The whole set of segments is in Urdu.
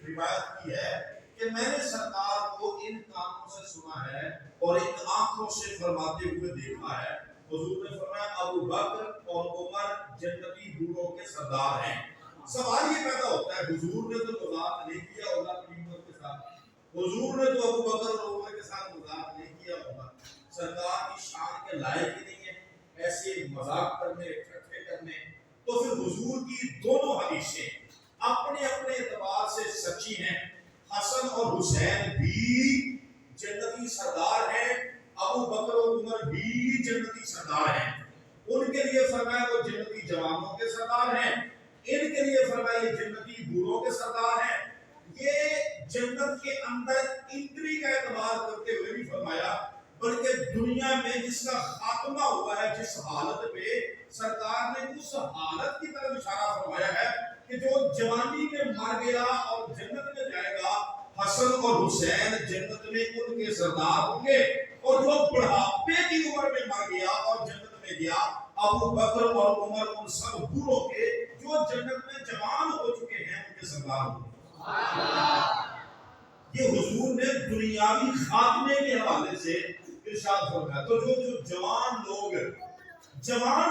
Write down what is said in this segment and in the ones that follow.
روایت کی ہے کہ میں نے سرکار کو ان کانوں سے سنا ہے اور ان آنکھوں سے فرماتے ہوئے دیکھا ہے. حضور نے فرمایا ابو بکر اور عمر جنتی حوروں کے سردار ہیں. سوال یہ پیدا ہوتا ہے حضور نے تو مذاق نہیں کیا ہوگا پیمبر کے ساتھ, حضور نے تو ابو بکر اور عمر کے ساتھ مذاق نہیں کیا ہوگا, سرکار کی شان کے لائق ہی نہیں ہے ایسے مذاق کرنے ٹھٹھے کرنے. تو پھر حضور کی دونوں حدیثیں اپنے اپنے اعتبار سے سچی ہیں. حسن اور حسین بھی جنتی سردار ہیں, ابو بکر اور عمر بھی جنتی سردار ہیں. ان کے لیے فرمایا وہ جنتی جوانوں کے سردار ہیں, ان کے لیے فرمایا یہ جنتی بوڑھوں کے سردار ہیں. یہ جنت کے اندر انٹری کا اعتبار کرتے ہوئے بھی فرمایا بلکہ دنیا میں جس کا خاتمہ ہوا ہے جس حالت پہ سرکار نے اس حالت کی طرف اشارہ فرمایا ہے کہ جو جوانی میں مر گیا اور جنت میں جائے گا, حسن اور حسین جنت میں ان کے سردار ہوں گے, اور جو بڑھاپے کی عمر میں مر گیا اور جنت میں گیا ابو بکر اور عمر ان سب بوڑھوں کے جو جنت میں جوان ہو چکے ہیں ان کے سردار ہوں گے. یہ حضور نے دنیاوی خاتمے کے حوالے سے ارشاد فرمایا. تو جو جوان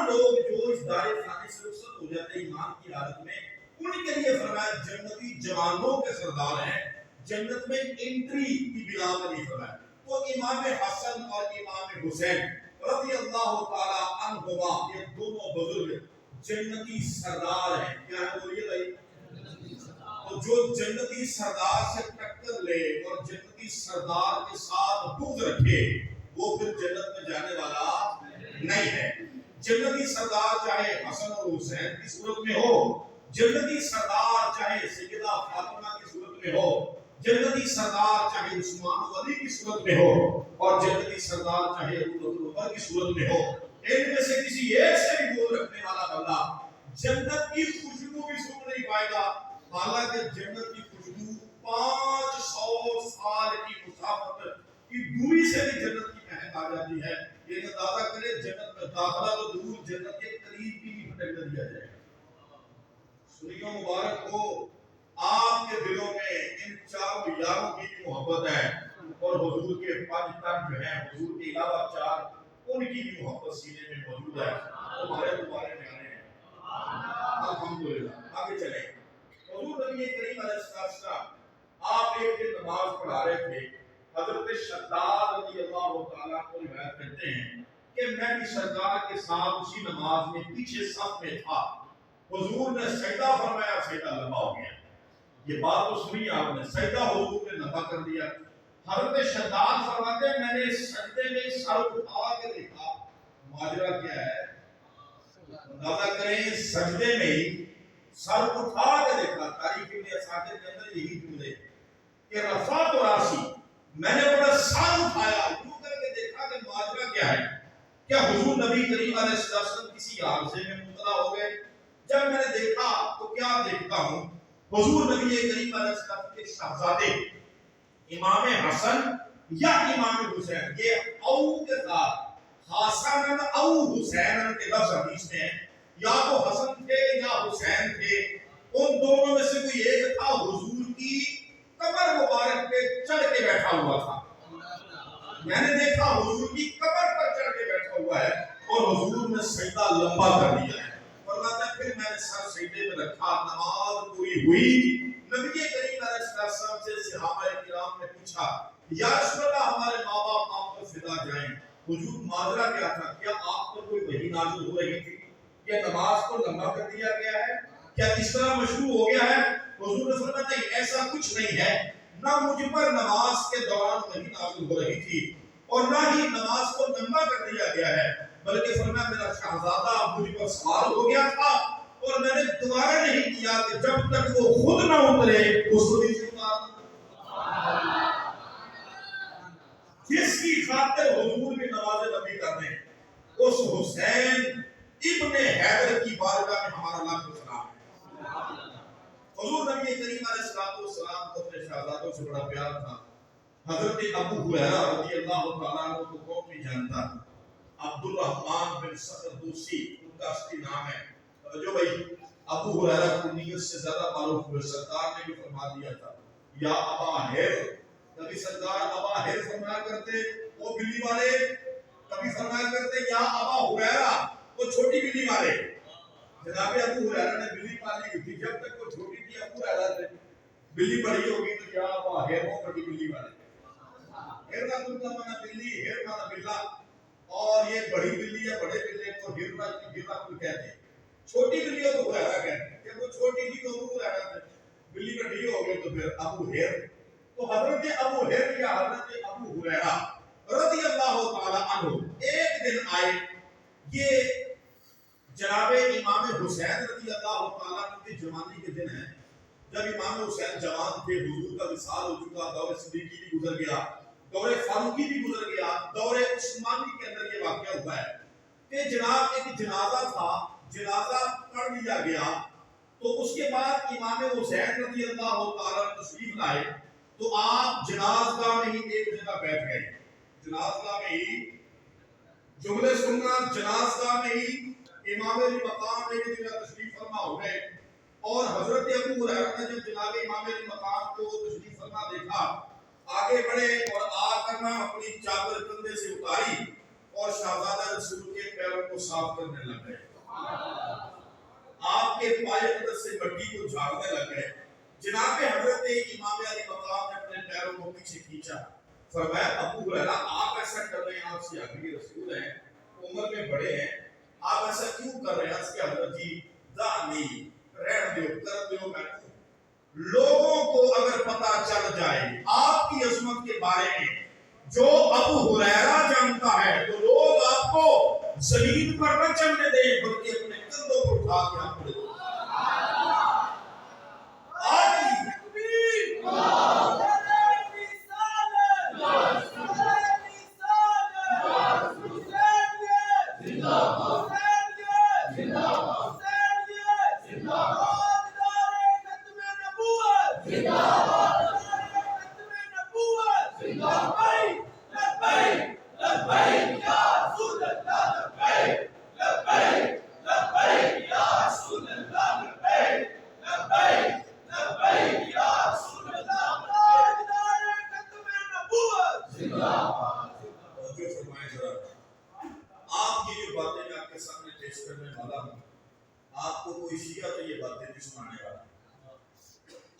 لوگ جو اس دار فانی سے رخصت ہو جاتے ہیں ایمان کی حالت میں, ان کے لیے فرمایا جنتی جوانوں کے سردار ہیں, جنت میں انٹری کی بنا پر نہیں فرمایا. تو امام حسن اور امام حسین رضی اللہ تعالی عنہما یہ دونوں بزرگ جنتی سردار ہیں. کیا ہے بولیے بھائی؟ تو جو جنتی سردار سے ٹکر لے اور جنتی سردار کے ساتھ بغض رکھے وہ پھر جنت میں جانے والا نہیں ہے. جنتی سردار چاہے حسن اور حسین کی صورت میں ہو, جنتی سردار چاہے سیدہ فاطمہ کی صورت میں ہو, جنتی سردار چاہے عثمان غنی کی صورت میں ہو, اور جنتی سردار چاہے ابو بکر عمر کی صورت میں ہو, ان میں سے کسی ایک سے بھی بغض رکھنے والا بندہ جنت کی خوشبو بھی سن نہیں پائے گا. حالانکہ جنت کی خوشبو 500 سال کی مسافت کی دوری سے بھی جنت کی مہک آ جاتی ہے. یہ اندازہ کرے جنت میں داخلہ تو دور, جنت کے قریب بھی نہیں پھٹک دیا جائے گا. سنیو مبارک ہو آپ کے دلوں میں ان چار یاروں کی محبت ہے, اور حضور کے 5 تن جو ہیں حضور کے علاوہ 4 ان کی بھی محبت سینے میں موجود ہے. تمہارے میں آنے ہیں الحمدللہ. آگے چلیں. حضور نبی کریم علیہ السلام آپ ایک دن نماز پڑھا رہے تھے. حضرت شداد رضی اللہ تعالیٰ کو روایت کرتے ہیں کہ میں بھی سرکار کے ساتھ اسی نماز میں پیچھے صف میں تھا. حضور نے سجدہ فرمایا, سجدہ لمبا ہو گیا. یہ بات تو سنی آپ نے, سجدہ حضور نے لمبا کر دیا. حضرت شداد فرماتے ہیں میں نے سجدے میں سر اٹھا کے دیکھا. ماجرا کیا ہے اندازہ کریں, سجدے میں ہی سر اٹھا کے دیکھا. تاریخ ابن اساکر کے اندر یہی جملے کہ رفعت راسی, میں نے بڑا سر اٹھایا یوں کر کے دیکھا کہ ماجرا کیا ہے. کیا حضور نبی کریم علیہ السلام کسی حادثے میں مبتلا ہو گئے؟ جب میں نے دیکھا تو کیا دیکھتا ہوں, حضور نبی کریم علیہ السلام کے شہزادے امام حسن یا امام حسین, یہ او کے ساتھ حسن او حسین کے لفظ حدیث میں یا تو حسن تھے یا حسین تھے, ان دونوں میں سے کوئی ایک تھا حضور کی قبر مبارک پہ چڑھ کے بیٹھا ہوا تھا. میں نے دیکھا حضور کی قبر پر چڑھ کے بیٹھا ہوا ہے اور حضور نے سجدہ لمبا کر دیا ہے. فرماتا ہے پھر میں نے سر سجدے میں رکھا, نماز پوری ہوئی. نبی کریم علیہ السلام سے صحابہ کرام نے پوچھا یا رسول اللہ ہمارے ماں باپ آپ پر فدا جائیں. حضور ماجرا کیا تھا؟ کیا آپ پر کوئی وحی نازل ہو رہی تھی؟ کیا نماز کو لمبا کر دیا گیا ہے؟ کیا اس طرح مشروع ہو گیا ہے؟ حضور نے فرمایا نہیں, ایسا کچھ نہیں ہے. نہ مجھ پر نماز کے دوران وحی نازل ہو رہی تھی اور نہ ہی نماز کو لمبا کر دیا گیا ہے, بلکہ فرمایا میرا شہزادہ مجھ پر سوار ہو گیا تھا اور میں نے دوبارہ نہیں کیا کہ جب تک وہ خود نہ اترے اس کو نیچے اتار. جس کی خاطر حضور کی نماز نبی کرنے, اس حسین ابن حیدر کی بارگاہ میں ہمارا لاکھ سلام ہے. حضور نبی کریم علیہ السلام کو اپنے شہزادوں سے بڑا پیار تھا. حضرت ابو ہریرہ رضی اللہ تعالیٰ عنہ کو کون نہیں جانتا, عبد الرحمن بن صخر دوسی ان کا اصلی نام ہے. جو بھائی ابو ہریرہ کنیت سے زیادہ معروف ہوئے، سرکار نے بھی فرما دیا تھا یا ابا ہیر، کبھی سرکار ابا ہیر فرمایا کرتے وہ بلی والے، کبھی فرمایا کرتے یا ابا ہریرہ وہ چھوٹی بلی والے۔ جناب ابو ہریرہ نے بلی پالی ہوئی تھی، جب تک وہ چھوٹی تھی ابو ہریرہ نے بلی بڑی ہوگی تو یا ابا ہیر وہ بڑی بلی والے۔ ہیر کا مانا بلی، ہیر مانا بلا، اور یہ بڑی بلی ہے بڑے بلے کو ہرنا کو کہتے ہیں، چھوٹی بلی کو ہریرہ کہتے ہیں۔ جب وہ چھوٹی تھی تو ابو ہریرہ تھے، بلی بڑی ہو گئی تو پھر ابو ہیر۔ تو حضرت ابو ہیر یا حضرت ابو ہریرہ رضی اللہ تعالی عنہ ایک دن آئے، یہ جناب امام حسین رضی اللہ تعالیٰ عنہ کی جوانی کے دن ہیں، جب امام حسین جوان تھے، حضور کا وصال ہو چکا، دور صدیقی بھی گزر گیا، دور فاروقی بھی گزر گیا، دور عثمانی کے اندر یہ واقعہ ہوا ہے کہ جناب ایک جنازہ تھا، جنازہ پڑھ لیا گیا، تو اس کے بعد امام حسین رضی اللہ تعالیٰ عنہ تشریف لائے، تو آپ جنازگاہ میں ہی ایک جگہ بیٹھ گئے، جنازگاہ میں ہی جملے سننا، جنازگاہ میں ہی امام علی مقام ایک جگہ تشریف فرما ہو گئے، اور حضرت ابو ہریرہ نے جب جناب امام علی مقام کو تشریف فرما دیکھا، آگے بڑھے اور آ کر نہ اپنی چادر کندھے سے اتاری اور شہزادہ رسول کے پیروں کو صاف کرنے لگ گئے، آپ کے پائے قدر سے مٹی کو جھاڑنے لگ گئے۔ جناب حضرت امام علی مقام نے اپنے پیروں کو پیچھے کھینچا، فرمایا ابو ہریرہ آپ ایسا کر رہے ہیں، آپ سے آخری رسول ہیں، عمر میں بڑے ہیں، آپ ایسا کیوں کر رہے ہیں؟ اس کے حضرت جی دانی رہن دیو، کر دیو، میں لوگوں کو اگر پتا چل جائے آپ کی عظمت کے بارے میں جو ابو ہریرہ جانتا ہے تو لوگ آپ کو زمین پر نہ چلنے دیں بلکہ اپنے کندھوں پر اٹھا کے آپ کو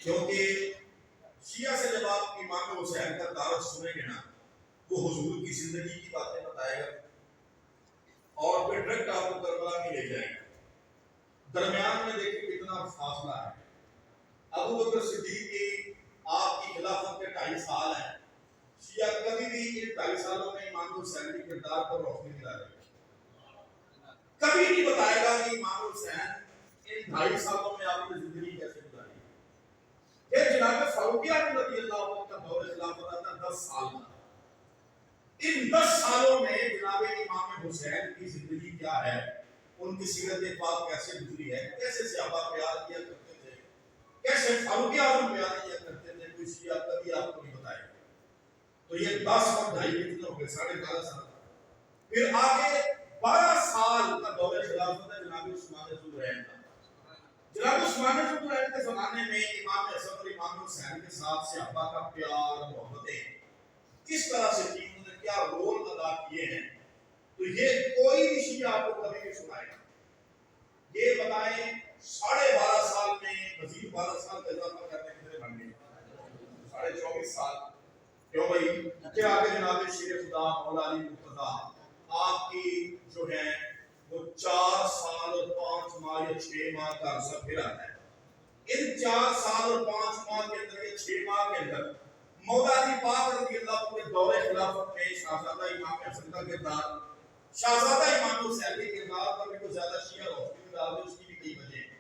کیونکہ شیعہ سے جب آپ امام حسین کا تعارف سنیں گے نا وہ حضور کی زندگی کی باتیں بتائے گا اور پھر ڈائریکٹ آپ کو کربلا میں لے جائے گا۔ درمیان میں دیکھیں کتنا فاصلہ ہے، ابو بکر صدیق کی آپ کی خلافت کے 2.5 سال ہیں، شیعہ کبھی بھی ان 2.5 سالوں میں امام حسین کے کردار پر روشنی نہیں ڈالے گا، کبھی نہیں بتائے گا کہ امام حسین ان 2.5 سالوں میں آپ کی زندگی کیسے گزاری۔ پھر جناب فاروق اعظم رضی اللہ عنہ کا دور خلافت آتا 10 سال کا، ان 10 سالوں میں جناب امام حسین کی زندگی کیا ہے، ان کی سیرت پاک کیسے گزری ہے، کیسے صحابہ پیار کیا کرتے تھے، کیسے فاروق اعظم پیار کیا کرتے تھے، کوئی شیعہ کبھی آپ کو نہیں بتائے گا۔ تو یہ 10 اور 2.5 کتنے ہو گئے، 12.5 سال۔ پھر آگے 12 سال کا دور خلافت ہے جناب عثمان ذوالنورین کا۔ جناب عثمان ذوالنورین کے زمانے میں امام حسن اور امام حسین کے ساتھ صحابہ کا پیار محبتیں کس طرح سے تھی، انہوں نے کیا رول ادا کیے ہیں، تو یہ کوئی بھی شیعہ آپ کو کبھی نہیں سنائے گا۔ یہ بتائیں 12.5 سال میں مزید 12 سال کا اضافہ کرنے کے لیے بن گئے 24.5 سال۔ کیوں بھائی؟ پھر آگے جناب شیر خدا مولا علی مرتضیٰ آپ کی جو ہے وہ 4 سال اور 5 ماہ یا 6 ماہ کا عرصہ پھر آتا ہے۔ ان 4 سال اور 5 ماہ کے اندر یا 6 ماہ کے اندر مولا علی پاک رضی اللہ عنہ کے دور خلافت میں شہزادہ امام حسن کا کردار، شہزادہ امام حسین کے کردار پر بھی کوئی زیادہ شیعہ روشنی ڈال دے، اس کی بھی کئی وجہ ہیں۔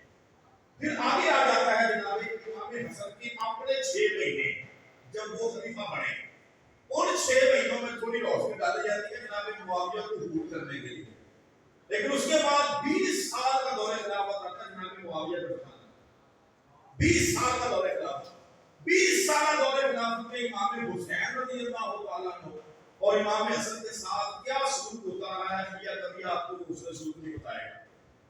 پھر آگے آ جاتا ہے جناب امام حسن کی اپنے 6 مہینے جب وہ خلیفہ بنے، ان 6 مہینوں میں تھوڑی روشنی ڈالی جاتی ہے جناب معاویہ کو حکومت کرنے کے لیے، لیکن اس کے بعد 20 سال کا دور خلافت آتا ہے جناب معاویہ کا زمانہ، 20 سال کا دور خلافت، 20 سال دور خلافت میں امام حسین رضی اللہ تعالیٰ عنہ اور امام حسن کے ساتھ کیا سلوک ہوتا رہا ہے، شیعہ کبھی آپ کو دوسرے سلوک نہیں بتائے گا۔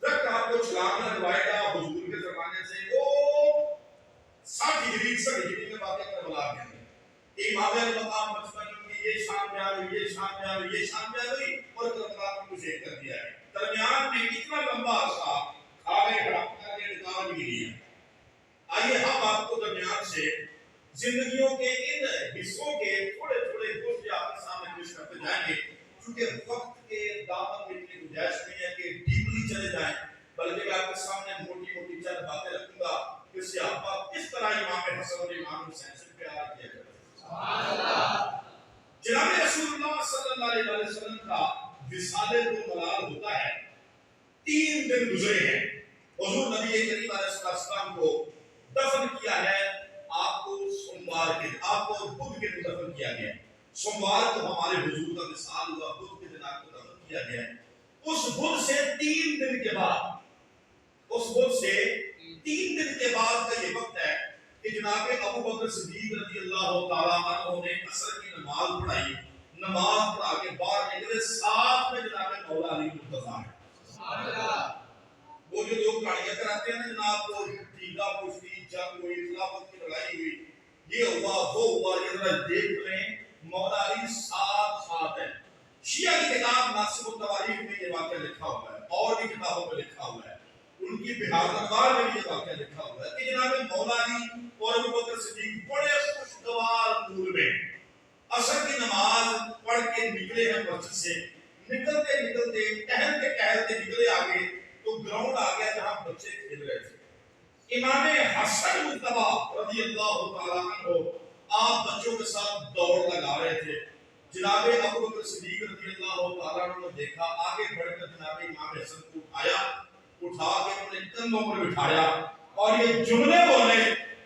رکعت کو چھلانگ لگوائے گا حضور کے زمانے سے وہ 60 ہجری 61 ہجری میں واقع کربلا کے اندر امام المقام مجمع کی یہ شان میں آ گئی، یہ شان میں آ گئی، یہ شان میں آ گئی اور کربلا میں کچھ ایک کر دیا ہے۔ درمیان میں اتنا لمبا عرصہ کھاوے ہڑپنا کے نکال بھی نہیں ہے۔ آئیے ہم آپ کو درمیان سے زندگیوں کے ان حصوں کے تھوڑے تھوڑے گوشت آپ کے سامنے پیش کرتے جائیں گے، کیونکہ وقت کے دامن میں اتنی گنجائش نہیں ہے کہ ڈیپلی چلے جائیں، بلکہ میں آپ کے سامنے موٹی موٹی چند باتیں رکھوں گا جس سے آپ کس طرح امام حسن اور امام حسین سے پیار کیا جائے۔ جناب رسول اللہ صلی اللہ علیہ وسلم کا وصال الملال ہوتا ہے، 3 دن گزرے ہیں، حضور نبی کریم علیہ السلام کو دفن کیا ہے، آپ کو سوموار کے آپ کو بدھ کے دن دفن کیا گیا ہے۔ سوموار کو ہمارے حضور کا وصال ہوا، بدھ کے دن آپ کو دفن کیا گیا ہے۔ اس بدھ سے 3 دن کے بعد کا یہ وقت ہے کہ جناب ابو بکر صدیق رضی اللہ تعالیٰ عنہ نے عصر کی نماز پڑھائی، نماز پڑھا کے باہر نکلے، ساتھ میں جناب مولا علی مرتضیٰ ہے۔ سبحان اللہ۔ وہ جو لوگ گاڑیاں کراتے ہیں نا جناب، وہ ٹیکا پشتی جنگ ہوئی، خلافت کی لڑائی ہوئی، یہ ہوا وہ ہوا، یہ ذرا دیکھ لیں مولا علی ساتھ ہے۔ شیعہ کی کتاب ناصب التواریخ میں یہ واقعہ لکھا ہوا ہے، اور بھی کتابوں میں لکھا ہوا ہے، ان کی بہار انوار میں بھی یہ واقعہ لکھا ہوا ہے کہ جناب مولا علی اور ابو بکر صدیق بڑے خوشگوار مول میں عصر کی نماز پڑھ کے نکلے ہیں مسجد سے، نکلتے ٹہلتے نکلے آگے تو گراؤنڈ آ گیا جہاں بچے کھیل رہے تھے۔ امام حسن مجتبی رضی اللہ تعالیٰ عنہ آپ بچوں کے ساتھ دوڑ لگا رہے تھے۔ جناب ابو بکر صدیق رضی اللہ تعالیٰ عنہ نے دیکھا، آگے بڑھ کر جناب امام حسن کو اٹھا کے اپنے کندھوں پر بٹھایا اور یہ جملے بولے،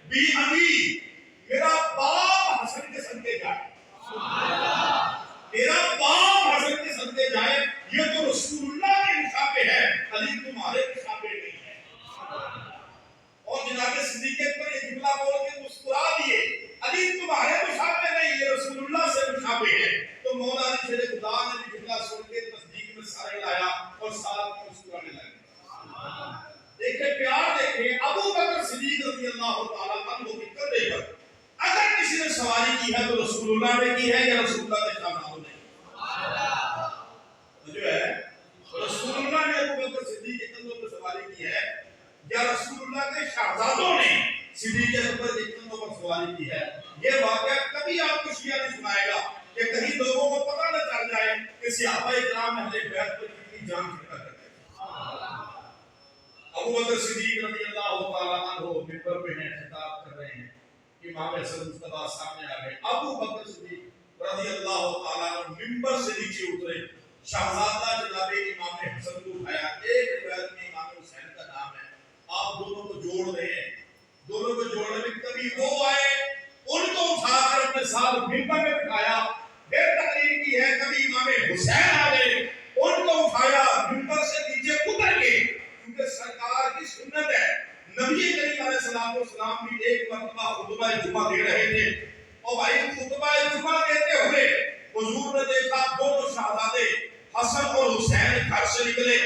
بی ابی، میرا باپ حسن کے صدقے جائے، میرا باپ حسن کے صدقے جائے، یہ تو رسول اللہ کے مشابہ ہے، علی تمہارے مشابہ نہیں ہے۔ اور جناب صدیق پر یہ جملہ بول کے مسکرا دیے، علی تمہارے مشابہ نہیں، یہ رسول اللہ سے مشابہ ہے۔ تو مولا علی شیر خدا نے یہ جملہ سن کے تصدیق میں سارے لایا اور ساتھ میں مسکرانے لگے۔ دیکھیں پیار، دیکھیں ابو بکر صدیق رضی اللہ تعالیٰ عنہ کی کندھے پر اگر کسی نے سواری کی ہے تو رسول اللہ نے کی ہے یا رسول اللہ کے شاگردوں نے؟ جو ہے رسول اللہ نے ابو بکر صدیق کے کندھوں پر سواری کی ہے یا رسول اللہ کے شاہزادوں نے صدیق اکبر کے کندھوں پر سواری کی ہے؟ یہ واقعہ کبھی آپ کو شیعہ نہیں سنائے گا کہ کہیں لوگوں کو پتہ نہ چل جائے کہ صحابہ کرام اہل بیت پر کتنی جان چھڑکا کرتے ہیں۔ ابو بکر صدیق رضی اللہ تعالیٰ عنہ منبر پہ ہیں، خطاب کر رہے ہیں، امام حسن مجتبی سامنے آ گئے، ابو بکر صدیق رضی اللہ تعالیٰ عنہ منبر سے نیچے اترے، شہزادہ جناب امام حسن کو اٹھایا، ایک روایت میں امام حسین کا نام ہے، آپ دونوں کو جوڑ رہے ہیں، دونوں کو جوڑنے میں کبھی وہ آئے ان کو اٹھا کر اپنے ساتھ منبر میں بٹھایا، پھر تقریر کی ہے، کبھی امام حسین آ گئے ان کو اٹھایا، منبر سے نیچے اتر گئے، کیونکہ سرکار کی سنت ہے۔ نبی کریم علیہ السلام بھی ایک مرتبہ خطبہ جمعہ دے رہے تھے اور بھائی خطبہ جمعہ دیتے ہوئے حضور نے دیکھا دونوں شہزادے حسن اور حسین گھر سے نکلے،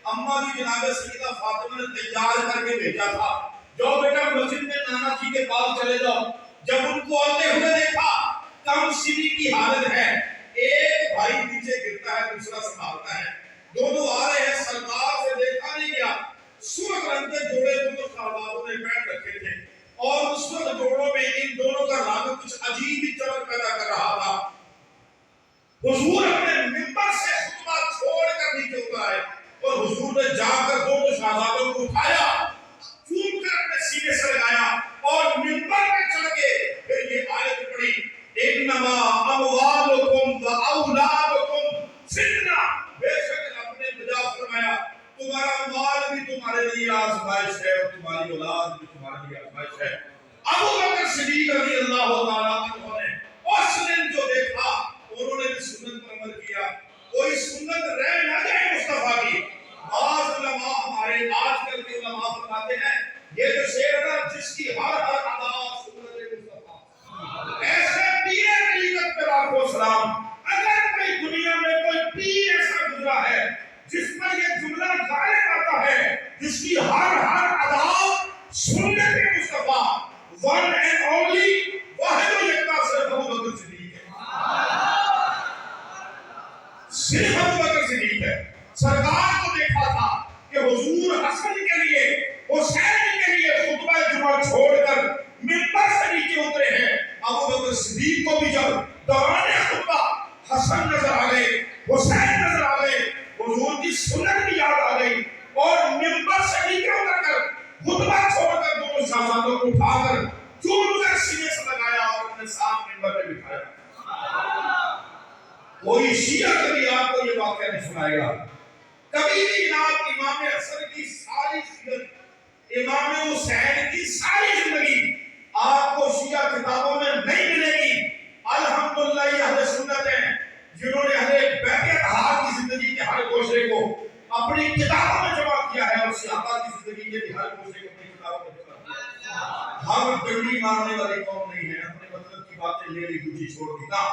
اماں بھی جناب سیدہ فاطمہ نے تیار کر کے بھیجا تھا، جو بیٹا مسجد میں نانا جی کے پاس چلے جاؤ۔ جب ان کو آتے ہوئے دیکھا کم سنی کی حالت ہے، ایک بھائی نیچے گرتا ہے دوسرا سنبھالتا ہے، دونوں آ رہے ہیں، سرکار سے دیکھا نہیں گیا، سرخ رنگ کے جوڑے دونوں شہزادوں نے پہن رکھے تھے اور اس وقت جوڑوں میں ان دونوں کا رنگ کچھ عجیب ہی چمک پیدا کر رہا تھا۔ حضور اپنے منبر سے خطبہ چھوڑ کر نیچے اتر آئے اور حضور نے جا کر دونوں شہزادوں کو اٹھایا، چوم کر اپنے سینے سے لگایا اور منبر پہ چڑھ کے پھر یہ آیت پڑھی، انما اموالکم و اولادکم فتنہ، بے شک رب نے بجا فرمایا تمہارا مال بھی تمہارے لیے آزمائش ہے اور تمہاری اولاد بھی تمہارے لیے آزمائش ہے۔ ابو بکر صدیق رضی اللہ تعالیٰ عنہ نے اس دن جو دیکھا انہوں نے بھی سنت پر عمل کیا، کوئی سنت رہ نہ جائے مصطفیٰ کی۔ بعض علماء ہمارے آج کل کے علماء فرماتے ہیں یہ جو شعر ہے جس کی ہر ادا سنت مصطفیٰ، ایسے پیر طریقت پہ لاکھوں سلام، اگر کوئی دنیا میں کوئی پیر ایسا گزرا ہے جس پر یہ جملہ غالب آتا ہے صدیق کو بھی جب دوران خطبہ حسن نظر آ گئے، حسین نظر آ گئے، حضور کی سنت بھی یاد آ گئی، اور ممبر سے نیچے اتر کر خطبہ چھوڑ کر دونوں شہزادوں کو اٹھا کر چوم کر سینے سے لگایا اور اپنے ساتھ ممبر پہ بٹھایا۔ کوئی شیعہ کبھی آپ کو یہ واقعہ نہیں سنائے گا، کبھی بھی جناب امام حسن کی ساری سیرت، امام حسین کی ساری زندگی آپ کو شیعہ کتابوں میں نہیں ملے گی۔ الحمدللہ یہ اہل سنت ہیں جنہوں نے اہل بیت اطہار کی زندگی کے ہر گوشے کو اپنی کتابوں میں جمع کیا ہے، اور صحابہ کی زندگی کے ہر گوشے کو اپنی کتابوں میں جمع کیا ہے۔ ہم ڈنڈی مارنے والی قوم نہیں ہیں، اپنے مطلب کی باتیں لے لی دوسری چھوڑ دی نا،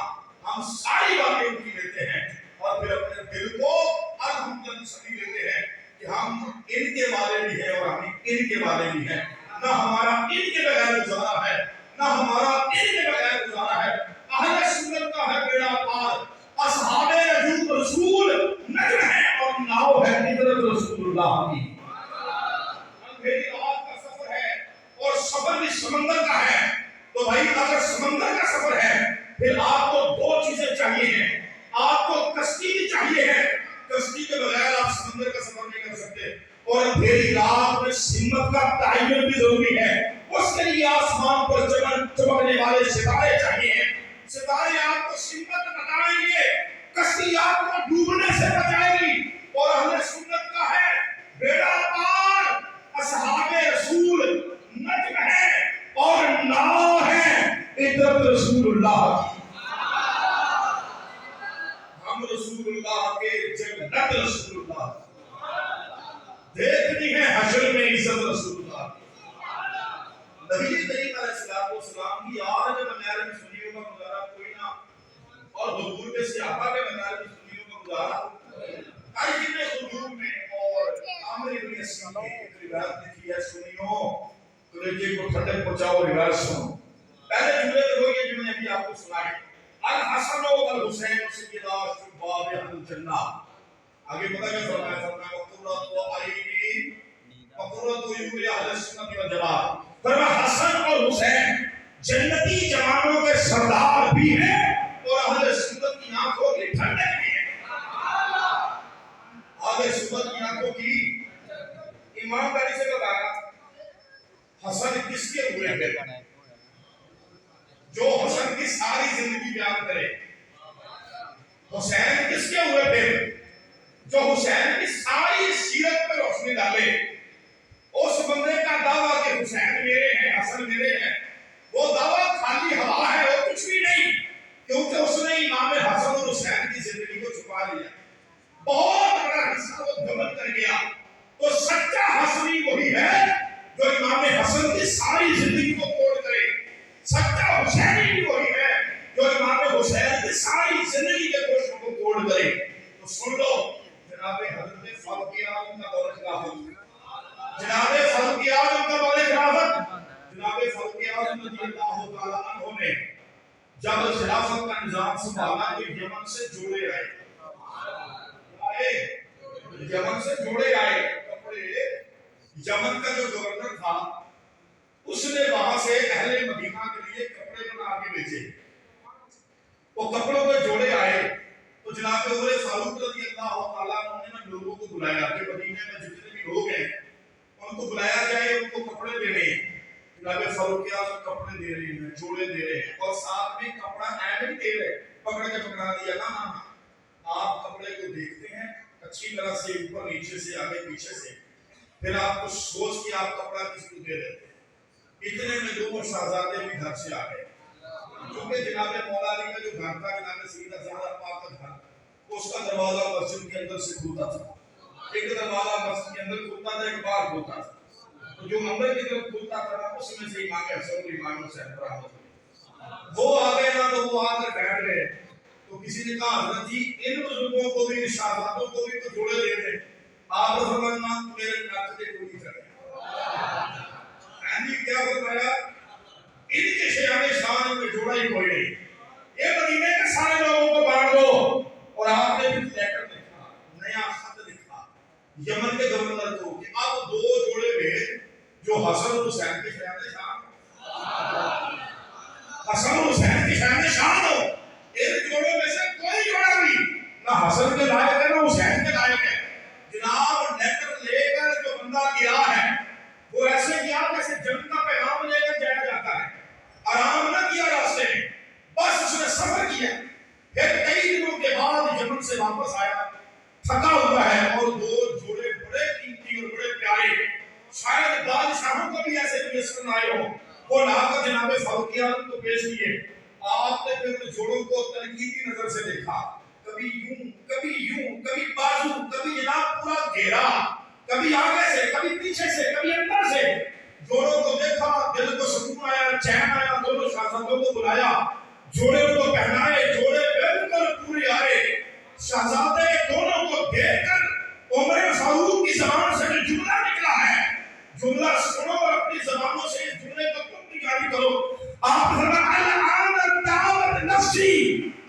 ہم ساری باتیں ان کی لیتے ہیں اور پھر اپنے دل کو الحمدللہ سمجھ لیتے ہیں کہ ہم ان کے والے بھی ہیں اور ہم ان کے والے بھی ہیں، نہ ہمارا ان کے بغیر گزارا ہے، نہ ہمارا ان کے بغیر گزارا ہے۔ اہل سنت کا ہے بیڑا پار، اصحاب نجوم رسول نجم ہے اور ناؤ ہے حضرت رسول اللہ کی۔ اندھیری رات کا سفر ہے اور سفر بھی سمندر کا ہے، تو بھائی اگر سمندر کا سفر ہے پھر آپ کو دو چیزیں چاہیے ہیں، آپ کو کشتی بھی چاہیے ہے، کشتی کے بغیر آپ سمندر کا سفر نہیں کر سکتے، اور اندھیری رات میں سمت کا تعین بھی ضروری ہے، اس کے لیے آسمان پر چمکنے والے ستارے چاہیے ہیں، ستارے آپ کو سمت بتائیں گے، کشتی آپ کو ڈوبنے سے بچائے گی، اور اہل سنت کا ہے بیڑا پار، اصحاب رسول نجم ہے اور ناؤ ہے عزت رسول اللہ کی۔ ہم رسول اللہ کے جنت رسول اللہ دیکھنی ہے، حشر میں عزت رسول اللہ کی۔ نبی کریم علیہ السلام کی آج بغیر میں سنیوں کا گزارا کوئی نہ، اور حضور کے صحابہ کے بغیر میں سنیوں کا گزارا عجیب حضور میں، اور عامر ابن اسلام کی روایت لکھی ہے، سنیوں کلیجے کو ٹھنڈک پہنچاؤ، روایت سنو۔ پہلے جملے تو وہی ہے جو میں نے ابھی آپ کو سنائے، الحسن والحسین سیدا شباب اہل الجنہ۔ آگے پتہ کیا فرمایا؟ فرمایا وقرۃ عینی وقرۃ عیون اہل سنت والجماعت۔ فرمایا حسن اور حسین جنتی جوانوں کے سردار بھی ہیں اور اہل سنت کی آنکھوں کی ٹھنڈک بھی ہیں۔ اہل سنت کی آنکھوں کی ایمانداری سے بتایا حسن کس کے ہوئے ہیں؟ جو حسن کی ساری زندگی بیان کرے۔ حسین کس کے ہوئے تھے؟ جو حسین کی ساری سیرت پر روشنی ڈالے۔ اس بندے کا دعویٰ کہ حسین میرے ہیں، حسن میرے ہیں، وہ دعویٰ خالی ہوا ہے، وہ کچھ بھی نہیں، کیونکہ اس نے امام حسن اور حسین کی زندگی کو چھپا لیا، بہت بڑا حصہ وہ دبن کر گیا۔ تو سچا حسنی وہی ہے جو امام حسن کی ساری زندگی کو توڑ کرے، سچا حسینی بھی وہی ہے جو امام حسین کی ساری زندگی کے گوشوں کو توڑ کرے۔ تو سن لو، جناب حضرت فاروق اعظم کا دور خلافت، جناب فاروق اعظم کا دور خلافت، جناب فاروق اعظم رضی اللہ تعالیٰ عنہ نے جب خلافت کا نظام سنبھالا تو یمن سے جوڑے آئے، یمن سے جوڑے آئے کپڑے۔ یمن کا جو گورنر تھا اس نے وہاں سے اہل مدینہ کے لیے کپڑے بنا کے بھیجے، وہ کپڑوں کے جوڑے آئے تو جناب عمر فاروق رضی اللہ تعالیٰ عنہ نے لوگوں کو بلایا کہ مدینے میں جتنے بھی لوگ ہیں ان کو بلایا جائے، ان کو کپڑے دینے ہیں۔ جناب فاروق اعظم کپڑے دے رہے ہیں، جوڑے دے رہے ہیں، اور ساتھ میں کپڑا نہیں دے رہے پکڑ کے پکڑا دیا نا، آپ کپڑے کو دیکھتے ہیں اچھی طرح سے، اوپر نیچے سے، آگے پیچھے سے، پھر آپ کو سوچ کے آپ کپڑا کس کو دے دیتے ہیں۔ اتنے میں دونوں شہزادے بھی گھر سے آ گئے، کیونکہ جناب مولا علی کا جو گھر تھا، جناب سیدہ زہرا پاک کا گھر، اس کا دروازہ مسجد کے اندر سے کھلتا تھا، ایک دروازہ مسجد کے اندر کھلتا تھا، ایک باہر کھلتا تھا، تو جو اندر کی طرف کھلتا تھا اس میں سے امام حسن اور امام حسین برآمد، وہ آ گئے نا، تو وہ آ کر بیٹھ گئے، تو کسی نے کہا حضرت جی ان بزرگوں کو بھی، شہزادوں کو بھی تو جوڑے دے دیں۔ آپ نے فرمایا میرے نک سے کوئی کرے، کیا فرمایا ان کے شیان شان میں جوڑا ہی کوئی نہیں، یہ مدینے کے سارے لوگوں کو بانٹ دو۔ اور آپ نے بھی لیٹر لکھا، نیا خط لکھا یمن کے گورنر کو کہ اب دو جوڑے بھیج جو حسن اور حسین کے شیان شان، حسن اور حسین کے وہ لا کر جناب فاروق اعظم کو پیش کیے. آپ نے پھر جوڑوں کو تنقیدی نظر سے دیکھا, کبھی یوں کبھی بازو, کبھی جناب پورا گھیرا, کبھی آگے سے کبھی پیچھے سے کبھی اندر سے. جوڑوں کو دیکھا, دل کو سکون آیا, چین آیا, دونوں شہزادوں کو بلایا, جوڑے کو پہنائے, جوڑے بالکل پورے آئے. شہزادے دونوں کو دیکھ کر عمر فاروق کی زبان سے جو جملہ نکلا ہے, جملہ سنو اور اپنی زبانوں سے اس جملے کو تم بھی جاری کرو. آپ فرمایا الان دعوت نفسی,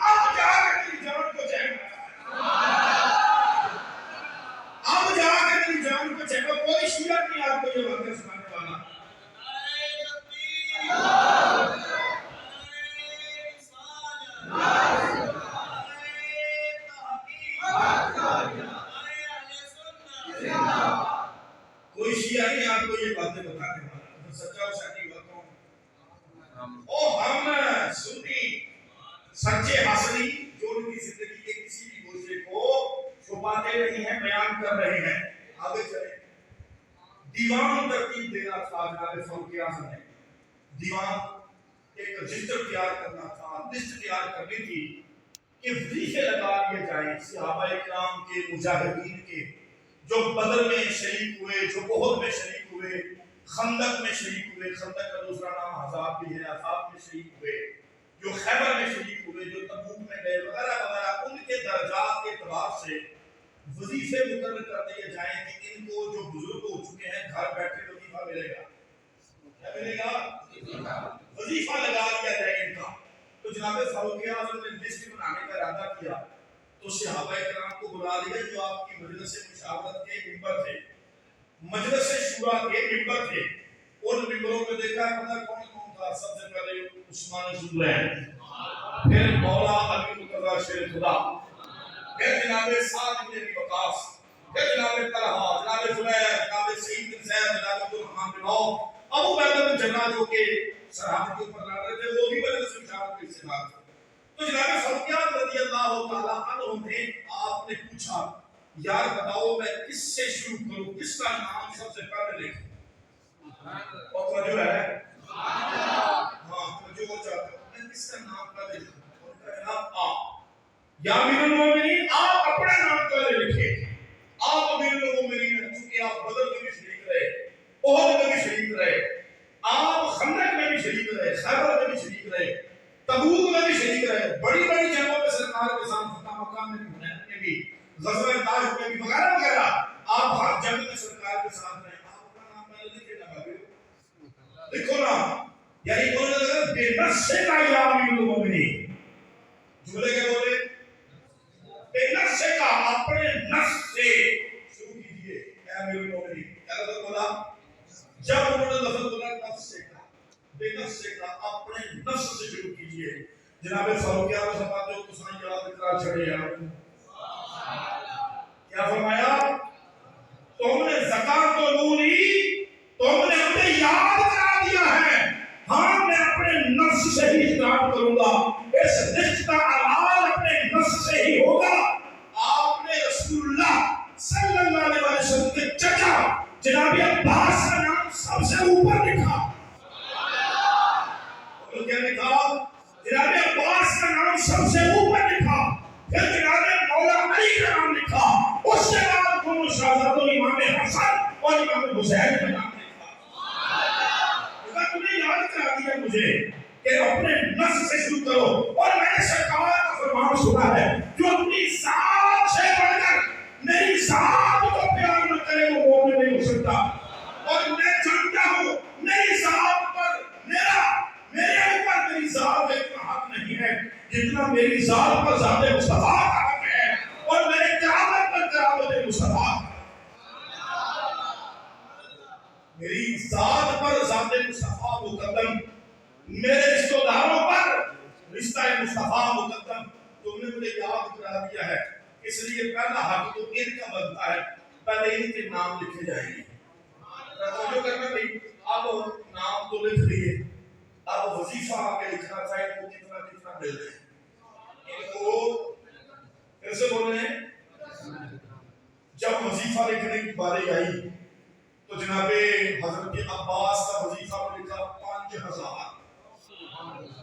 اب جا کے میری جان کو چین آیا, اب جا کے میری جان کو چین. کوئی شیعہ نہیں آپ کو یہ باتیں سنانے والا. کوئی شیعہ نہیں آپ کو یہ باتیں بتانے والا. سچا سچی باتوں او ہم سنی سچے حاصلی جو ان کی زندگی کے کسی بھی گوشے کو چھپاتے نہیں ہیں, بیان کر رہے ہیں. آگے چلیں. دیوان ترتیب دینا تھا جناب فاروق اعظم نے. دیوان ایک رجسٹر تیار کرنا تھا, لسٹ تیار کرنی تھی کہ وظیفے لگا دیے جائیں صحابہ کرام کے, مجاہدین کے, جو بدر میں شریک ہوئے, جو احد میں شریک ہوئے, خندق میں شریک ہوئے, خندق کا دوسرا نام احزاب بھی ہے, احزاب میں شریک ہوئے, جو خیبر میں شریک ہوئے, جو تبوک میں گئے وغیرہ وغیرہ. ان کے درجات کے اعتبار سے وظیفے مقرر کر دیے جائیں کہ ان کو جو بزرگ ہو چکے ہیں گھر بیٹھے وظیفہ ملے گا. کیا ملے گا؟ وظیفہ لگا دیا جائے ان کا. تو جناب فاروق اعظم نے لسٹ بنانے کا ارادہ کیا تو صحابہ کرام کو بلا لیا جو آپ کی مجلس مشاورت کے ممبر تھے, مجلس شورا کے ممبر تھے. ان ممبروں میں دیکھا پتہ کون تھا؟ سب سے پہلے عثمان ذوالنورین, پھر مولا علی مرتضی شیر خدا, پھر جناب سعد بن ابی وقاص, پھر جناب طلحہ, جناب زبیر, جناب سعید بن زید, جناب عبد الرحمن بن عوف, ابو عبیدہ بن جراح جو کہ سرحد کے اوپر لڑ رہے تھے, وہ بھی مجلس مشاورت کے حصے دار تھے. تو جناب فاروق اعظم رضی اللہ تعالیٰ عنہ نے آپ نے پوچھا یار بتاؤ میں کس سے شروع کروں, کس کا نام سب سے پہلے لکھوں؟ اور توجہ ہے, ہاں توجہ ہو جاتا ہے, میں کس کا نام پہلے لکھوں؟ اور کا جناب آپ یا امیر المومنین آپ اپنا نام پہلے لکھیں. آپ امیر المومنین ہیں چونکہ آپ بدر میں بھی شریک رہے, احد میں بھی شریک رہے, آپ خندق میں بھی شریک رہے, خیبر میں بھی شریک رہے, تبوک میں بھی شریک رہے, بڑی بڑی جنگوں میں سرکار کے ساتھ فتح مکہ میں بھی, حنین میں بھی, غزوہ طائف میں بھی وغیرہ وغیرہ. آپ ہر جنگ میں سرکار کے ساتھ رہے. آپ اپنا نام پہلے لکھے نہ بھائی لکھو نا, یعنی بولنے لگا بے نفس کا یا امیر المومنین, جملے کے بولے بے نفس کا, اپنے نفس سے شروع کیجئے اے امیر المومنین. کیا لفظ بولا؟ جب انہوں نے لفظ بولا نفس سے کا, بے نفس کا, اپنے نفس سے شروع کیجئے. جناب فاروق اعظم فرماتے ہو تو سائیں یاد کرا چھڑے یار. کیا فرمایا؟ تم نے زکات تو لونی, تم نے ہمیں یاد کرا دیا ہے. ہاں میں اپنے نفس سے ہی اسٹارٹ کروں گا, اس لسٹ کا آغاز اپنے نفس سے ہی ہوگا. آپ نے رسول اللہ صلی اللہ علیہ وسلم کے چچا جناب عباس کا نام سب سے اوپر لکھا. اور کیا لکھا؟ جناب عباس کا نام سب سے اوپر لکھا. پھر جناب مولا علی کا نام لکھا. اس کے بعد دونوں شہزادوں امام حسن اور امام حسین کا نام لکھا. تم نے یاد کرا دیا مجھے کہ اپنے نفس سے شروع کرو. اور میں نے سرکار کا فرمان سنا ہے جو اپنی ذات سے بڑھ کر میری ذات کو پیار نہ کرے وہ مومن نہیں ہو سکتا. اور میں جانتا ہوں میری ذات پر میرے اوپر میری ذات کا اتنا حق نہیں ہے جتنا میری ذات پر ذات مصطفیٰ کا حق ہے, اور میرے قیامت پر قیامت مصطفیٰ. میری ذات پر ذات مصطفیٰ مقدم, میرے رشتہ داروں پر رشتہ مصطفیٰ مقدم. تم نے مجھے یاد کرا دیا ہے, اس لیے پہلا حق تو ان کا بنتا ہے, پہلے ان کے نام لکھے جائیں گے. جو کرنا بھائی اب نام تو لکھ لیے, اب وظیفہ آگے لکھنا چاہیے تو کتنا کتنا مل رہے ہیں ان کو. کیسے بول رہے ہیں؟ جب وظیفہ لکھنے کی باری آئی تو جناب حضرت عباس کا وظیفہ لکھا 5 5000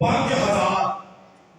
5000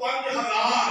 5000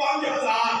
5000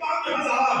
5000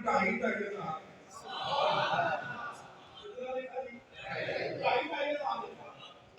2.5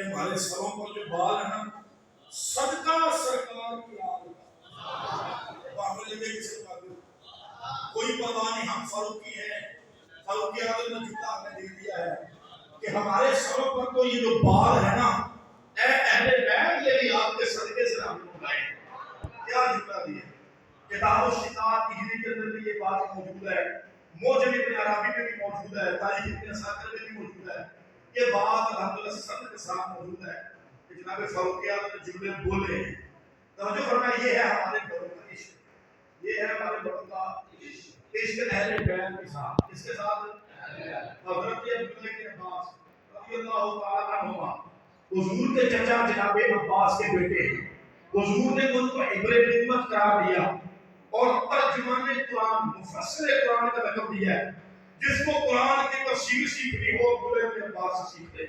کہ ہمارے سروں پر جو بال ہے نا صدقہ سرکار کی آل معاملے میں کسی بات کوئی پرواہ نہیں، ہم فاروقی ہیں، فاروقی اعظم نے جملہ ہمیں دے دیا ہے کہ ہمارے سروں پر تو یہ جو بال ہے نا، اے اہل بیت یہ بھی آپ کے صدقے سے ہم اٹھائیں۔ کیا جملہ دیا؟ کتاب الشتات ہجری کے اندر بھی یہ بات موجود ہے، موجم ابن عربی میں بھی موجود ہے، تاریخ ابن اساکر میں بھی موجود ہے، یہ بات الحمدللہ سند کے ساتھ موجود ہے کہ جناب فاروقی اعظم نے جملے بولے ہیں۔ توجہ فرمائیں، یہ ہے ہمارے بڑوں کا عشق، یہ ہے ہمارے بڑوں کا عشق اہل بیت کے ساتھ، اس کے ساتھ حضرت عبداللہ کے عباس رضی اللہ تعالیٰ عنہما، حضور کے چچا جناب عباس کے بیٹے ہیں، حضور نے ان کو عبر امت قرار دیا اور ترجمان قرآن، مفسر قرآن کا لقب دیا ہے، جس کو قرآن کی تفسیر سیکھنی ہو عبداللہ ابن عباس سے سیکھتے۔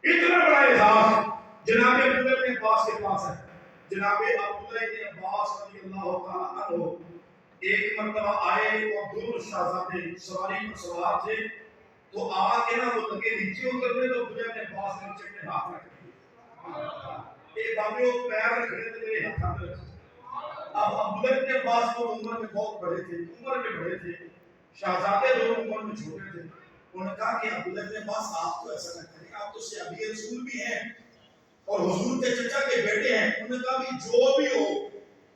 اتنا بڑا اعزاز جناب عبداللہ ابن عباس کے پاس ہے۔ جناب عبداللہ ابن عباس رضی اللہ تعالیٰ عنہ ایک مرتبہ آئے اور دونوں شہزادے سواری پر سوار تھے، تو آ کے نا وہ لگے نیچے اترنے، تو عبداللہ ابن عباس نے نیچے اپنے ہاتھ رکھ دیے، ایک بابے وہ پیر رکھنے تو میرے ہاتھ میں رکھ۔ اب عبداللہ ابن عباس کو عمر میں بہت بڑے تھے، عمر میں بڑے تھے، شہزادے دونوں عمر میں چھوٹے تھے۔ انہوں نے کہا کہ عبداللہ ابن عباس آپ تو ایسا نہ کریں، آپ تو صحابی رسول بھی ہیں اور حضور کے چچا کے بیٹے ہیں۔ انہوں نے کہا بھی جو بھی ہو،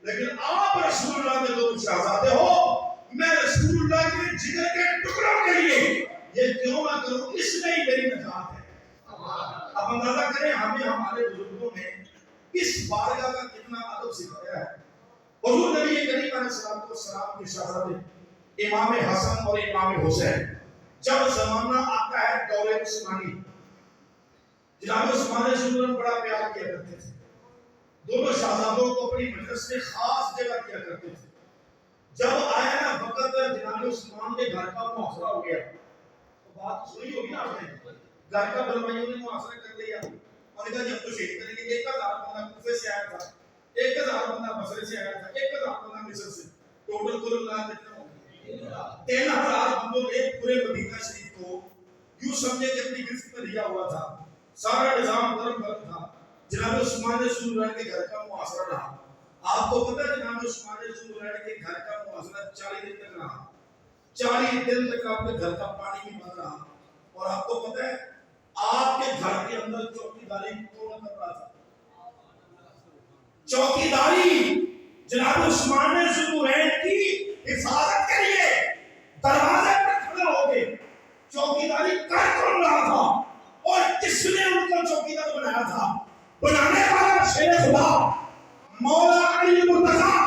لیکن آپ رسول اللہ کے دو شہزادے ہو، میں رسول اللہ کے جگر کے ٹکڑوں کے لیے یہ کیوں نہ کروں، اس میں ہی میری نجات ہے۔ اب اندازہ کریں ہمیں ہمارے بزرگوں نے اس بارگاہ کا کتنا ادب سکھایا ہے۔ حضور نبی کریم علیہ السلام کے شہزادے امام حسن اور امام حسین، جب زمانہ آتا ہے دور عثمانی، جناب عثمان رضی بڑا پیار کیا کرتے تھے، دونوں شہزادوں کو اپنی مجلس میں خاص جگہ دیا کرتے تھے۔ جب آیا نا وقت جناب عثمان کے گھر کا محاصرہ ہو گیا، تو بات سنی ہوگی نا آپ نے، گھر کا بلوائیوں نے محاصرہ کر لیا اور کہا جب تو شہید کریں گے۔ 1000 بندہ کوفے سے آیا تھا، 1000 بندہ بصرے سے آیا تھا، 1000 بندہ مصر سے، ٹوٹل کل ملا کتنا ہو گیا؟ 3000 بندوں نے پورے مدینہ شریف کو یوں سمجھے کہ اپنی گرفت میں لیا ہوا تھا، سارا نظام درم برم تھا۔ جناب عثمان رسول اللہ کے گھر کا محاصرہ رہا۔ آپ کو پتہ ہے جناب عثمان رسول اللہ کے گھر کا محاصرہ 40 دن تک رہا، 40 دن تک آپ کے گھر کا پانی بھی بند رہا۔ اور آپ کو پتہ ہے آپ کے گھر کے اندر چوکیداری کون کر رہا تھا؟ چوکیداری جناب عثمان رسول اللہ کی حفاظت کے لیے دروازے پر کھڑے ہو کے چوکیداری کر کون رہا تھا؟ اور کس نے ان کو چوکیدار بنایا تھا؟ بنانے والا شیر خدا مولا علی مرتضیٰ،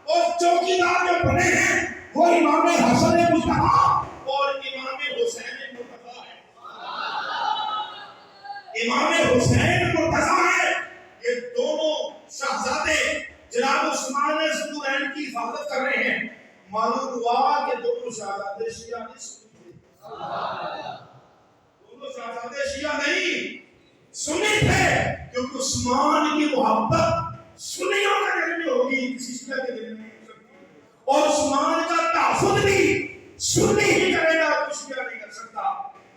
اور چوکیدار جو بنے ہیں وہ امام حسن مصطفیٰ اور امام حسین مرتضیٰ ہے۔ امام حسین مرتضیٰ ہے، یہ دونوں شہزادے جناب عثمان رسول اللہ کی حفاظت کر رہے ہیں۔ معلوم ہوا کہ دونوں شہزادے شیعہ نہیں سنی تھے، دونوں شہزادے شیعہ نہیں سنی تھے، کیونکہ عثمان کی محبت سنیوں کے دل میں ہوگی، کسی شیعہ کے دل میں نہیں ہو سکتی، اور عثمان کا تحفظ بھی سنی ہی کرے گا، کچھ شیعہ نہیں کر سکتا۔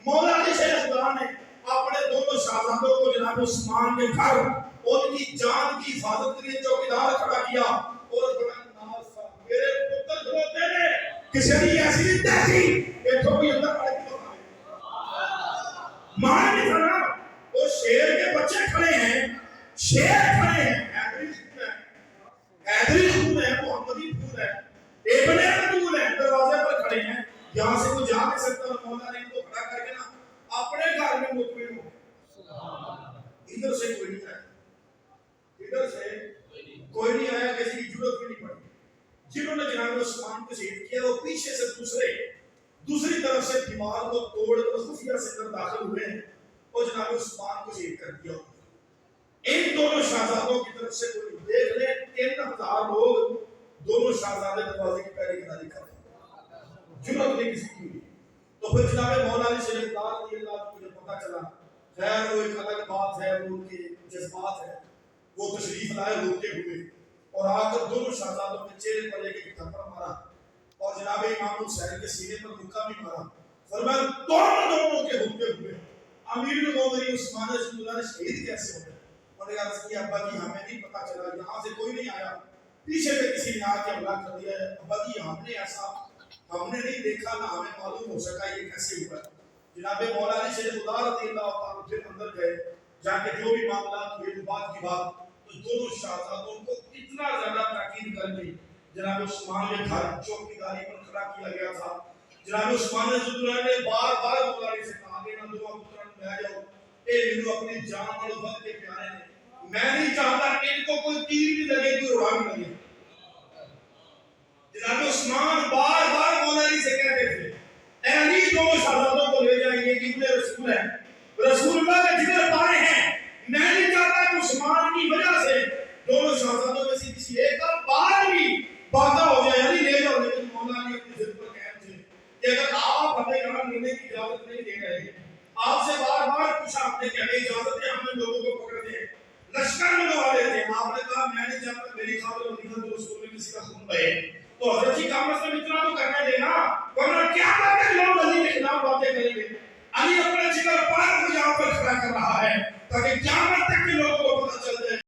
مولا علی شیخ خدا نے اپنے دونوں شہزادوں کو جناب عثمان کے گھر ان کی جان کی حفاظت کے لیے چوکیدار کھڑا کیا، اور میرے پتر دھوتے نے کسی نے ایسی تحصیل کہ تو بھی اندر پڑے گی مان نہیں کرنا۔ وہ شیر کے بچے کھڑے ہیں، شیر کھڑے ہیں، حیدری خون ہے، محمدی خون ہے، ابن خون ہے، دروازے پر کھڑے ہیں، یہاں سے کوئی جا نہیں سکتا۔ اور مولا نے ان کو کھڑا کر کے نا اپنے گھر میں مطمئن ہو، ادھر سے کوئی نہیں آیا، ادھر سے کوئی نہیں آیا، کسی کی ضرورت بھی نہیں پڑی۔ جنہوں نے جناب عثمان کو شہید کیا وہ پیچھے سے دوسری طرف سے دیوار کو توڑ کر خفیہ سے اندر داخل ہوئے ہیں اور جناب عثمان کو شہید کر دیا۔ ان دونوں شہزادوں کی طرف سے کوئی دیکھ لے 3000 لوگ دونوں شہزادے دروازے کی پہلے گداری کر رہے، ضرورت نہیں کسی کی۔ تو پھر جناب مولا علی شیخ رضی اللہ عنہ کو جب پتہ چلا، خیر وہ ایک الگ بات ہے، وہ ان کے جذبات ہے، وہ تشریف لائے روتے ہوئے اور آ کر دونوں شہزادوں کے چہرے پر ایک تھپڑ مارا اور جناب امام حسین کے سینے پر مکہ بھی مارا۔ فرمایا دونوں کے ہوتے ہوئے امیر المومنین عثمان رسول اللہ نے شہید کیسے ہو گئے؟ انہوں نے عرض کیا ابا جی ہمیں نہیں پتا چلا، یہاں سے کوئی نہیں آیا، پیچھے سے کسی نے آ کے حملہ کر دیا ہے، ابا جی ہم نے ایسا ہم نے نہیں دیکھا، نہ ہمیں معلوم ہو سکا یہ کیسے ہوا۔ جناب مولا علی شیر خدا رضی اللہ عنہ پھر اندر گئے، جا کے جو بھی معاملات ہوئے تو بات کی بات، تو دونوں شہزادوں کو اتنا زیادہ تاکید کر کے جناب عثمان کے گھر چوکیداری پر کھڑا کیا گیا تھا۔ جناب عثمان رضی اللہ نے بار بار مولا علی سے کہا کہ نہ دعا پترن میں آ جاؤ، اے میرے اپنی جان اور وقت کے پیارے نے، میں نہیں چاہتا کہ ان کو کوئی تیر بھی لگے کوئی اڑا بھی لگے۔ جناب عثمان بار بار مولا علی سے کہتے تھے اے علی دونوں شہزادوں کو لے جائیے، ابن رسول ہے، رسول اللہ کے جگر پائے ہیں، میں نہیں چاہتا کہ عثمان کی وجہ سے دونوں شہزادوں میں سے کسی ایک کا بار بھی باقا ہو جائے، علی لے جاؤ۔ لیکن مولا علی اپنی ضد پر قائم تھے کہ اگر آپ ہمیں یہاں لینے کی اجازت نہیں دے رہے، آپ سے بار بار پوچھا آپ نے کہ ہمیں اجازت ہے ہم ان لوگوں کو پکڑ دیں، لشکر منگوا لیتے، آپ نے کہا میں نہیں چاہتا میری خاطر مدینہ تو رسول میں کسی کا خون بہے، تو حضرت جی کام سے اتنا تو کرنے دینا، ورنہ کیا کرتے لوگ علی کے خلاف باتیں